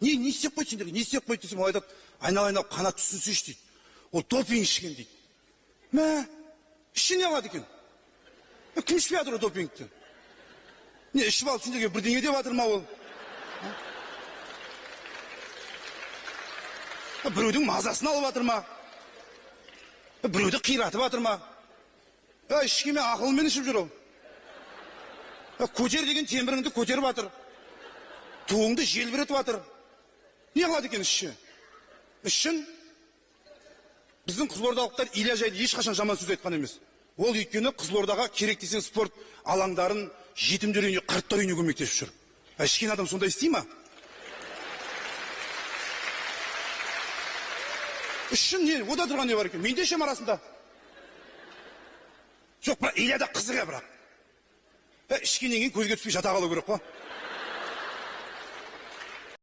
не істеп қойды сендерге, не істеп қойды десем, ол айтады, айналайын қанат түсінсейші дейді. Ол допинг ішкен дейді. Мә, іші не алады екен? Кім ішпей жатыр ол допингті? Не, ішіп алып сендерге бірдеңе деп жатыр ма ол? Біреудің мазасын алып жатыр ма? Біреуді қиратып жатыр ма? Ішкеме ақылмен ішіп жүр ол. Көтер деген теміріңді көтеріп жатыр. Туыңды желбіретіп жатыр. Не қылады екен іші? Ішін біздің қызылордалықтар Илья жайлы ешқашан жаман сөз айтқан емес. Ол өйткені Қызылордаға керек десең спорт алаңдарын жетімдер үйіне, қарттар үйіне көмектесіп жүр. Ішкен адам сондай істей ма? Ішін не? Ода тұрған не бар екен? Мен де ішем арасында. Жоқ, бірақ Ильяда қызық бірақ. Ішкеннен кейін көзге түспей жата қалу керек қой.